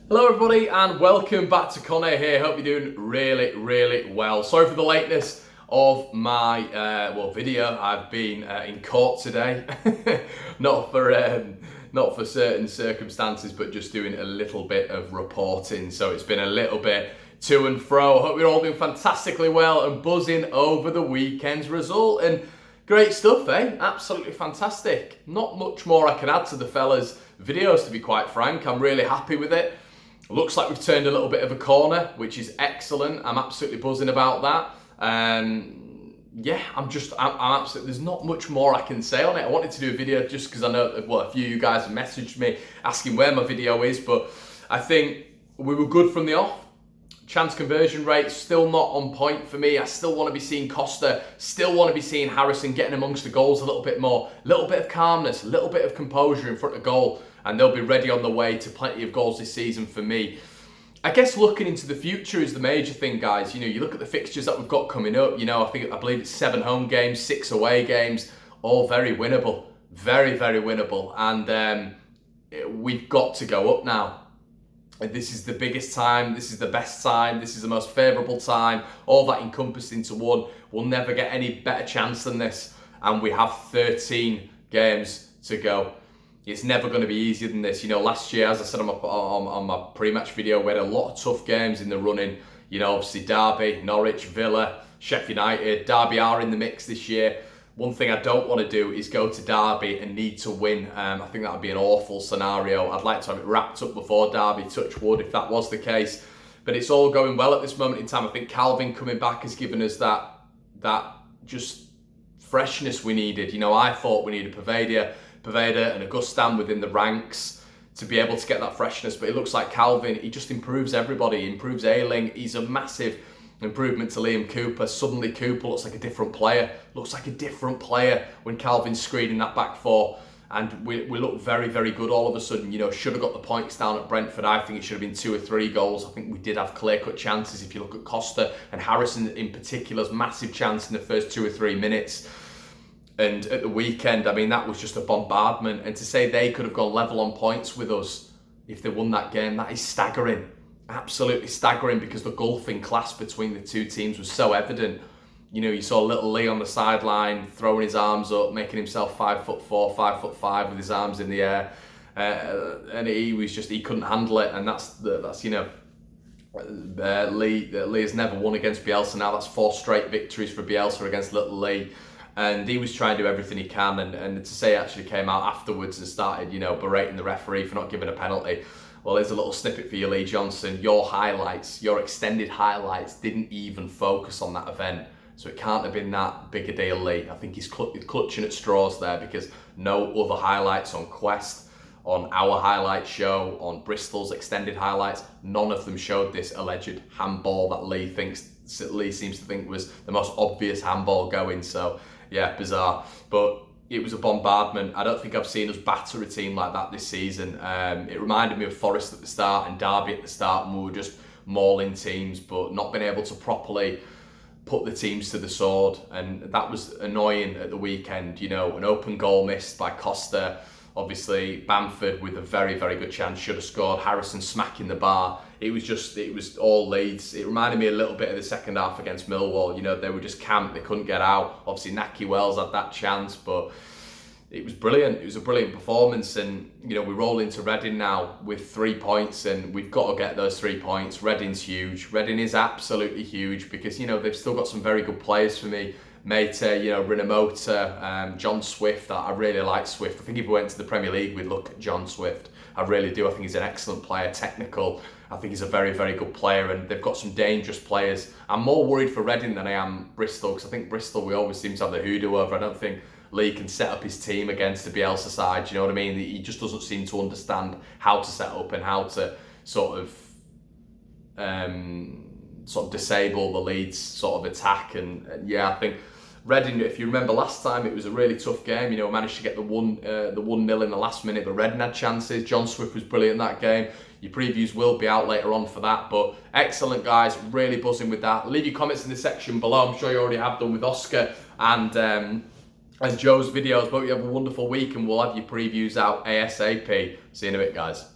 Hello everybody and welcome back to Conor here. Hope you're doing really well. Sorry for the lateness of my video. I've been in court today, not for certain circumstances, but just doing a little bit of reporting. So it's been a little bit to and fro. Hope you're all doing fantastically well and buzzing over the weekend's result. And great stuff, eh? Absolutely fantastic. Not much more I can add to the fellas' videos, to be quite frank. I'm really happy with it. Looks like we've turned a little bit of a corner, which is excellent. I'm absolutely buzzing about that. Yeah, I'm absolutely, there's not much more I can say on it. I wanted to do a video just because I know, well, a few of you guys have messaged me asking where my video is, but I think we were good from the off. Chance conversion rate still not on point for me. I still want to be seeing Costa, still want to be seeing Harrison getting amongst the goals a little bit more. A little bit of calmness, a little bit of composure in front of goal, and they'll be ready on the way to plenty of goals this season for me. I guess looking into the future is the major thing, guys. You know, you look at the fixtures that we've got coming up. You know, I believe it's 7 home games, 6 away games, all very winnable, very winnable, and we've got to go up now. This is the biggest time, this is the best time, this is the most favourable time, all that encompassed into one. We'll never get any better chance than this, and we have 13 games to go. It's never going to be easier than this. You know, last year, as I said on my pre-match video, we had a lot of tough games in the running. You know, obviously Derby, Norwich, Villa, Sheffield United. Derby are in the mix this year. One thing I don't want to do is go to Derby and need to win. I think that would be an awful scenario. I'd like to have it wrapped up before Derby, touch wood, if that was the case. But it's all going well at this moment in time. I think Calvin coming back has given us that just freshness we needed. You know, I thought we needed Poveda and Augustin within the ranks to be able to get that freshness. But it looks like Calvin, he just improves everybody. He improves Ayling. He's a massive improvement to Liam Cooper. Suddenly Cooper looks like a different player. Looks like a different player when Calvin's screening that back four. And we look very good all of a sudden. You know, should have got the points down at Brentford. I think it should have been 2 or 3 goals. I think we did have clear-cut chances. If you look at Costa and Harrison in particular's massive chance in the first 2 or 3 minutes. And at the weekend, I mean, that was just a bombardment. And to say they could have gone level on points with us if they won that game, that is staggering. Absolutely staggering, because the gulf in class between the two teams was so evident. You know, you saw little Lee on the sideline throwing his arms up, making himself 5'4", 5'5" with his arms in the air, and he couldn't handle it. And that's you know, Lee has never won against Bielsa now. That's 4 straight victories for Bielsa against little Lee. And he was trying to do everything he can, and to say he actually came out afterwards and started, you know, berating the referee for not giving a penalty. Well, there's a little snippet for you, Lee Johnson. Your highlights, your extended highlights, didn't even focus on that event. So it can't have been that big a deal, Lee. I think he's clutching at straws there, because no other highlights on Quest, on our highlight show, on Bristol's extended highlights, none of them showed this alleged handball that Lee seems to think was the most obvious handball going. So yeah, bizarre. But it was a bombardment. I don't think I've seen us batter a team like that this season. It reminded me of Forest at the start and Derby at the start, and we were just mauling teams, but not being able to properly put the teams to the sword. And that was annoying at the weekend. You know, an open goal missed by Costa. Obviously, Bamford with a very good chance should have scored. Harrison smacking the bar. It was all Leeds. It reminded me a little bit of the second half against Millwall. You know, they were just camped, they couldn't get out. Obviously, Naki Wells had that chance, but it was brilliant. It was a brilliant performance, and you know, we roll into Reading now with 3 points, and we've got to get those 3 points. Reading's huge. Reading is absolutely huge, because you know, they've still got some very good players for me. Mate, you know, Rinomota, John Swift. I really like Swift. I think if we went to the Premier League, we'd look at John Swift. I really do. I think he's an excellent player, technical. I think he's a very good player, and they've got some dangerous players. I'm more worried for Reading than I am Bristol, because I think Bristol, we always seem to have the hoodoo over. I don't think Lee can set up his team against the Bielsa side. You know what I mean? He just doesn't seem to understand how to set up and how to sort of disable the Leeds sort of attack. And yeah, I think Reading, if you remember last time, it was a really tough game. You know, managed to get the 1-0 in the last minute, but Reading had chances. John Swift was brilliant in that game. Your previews will be out later on for that, but excellent, guys. Really buzzing with that. Leave your comments in the section below. I'm sure you already have done with Oscar and Joe's videos. But you have a wonderful week, and we'll have your previews out ASAP. See you in a bit, guys.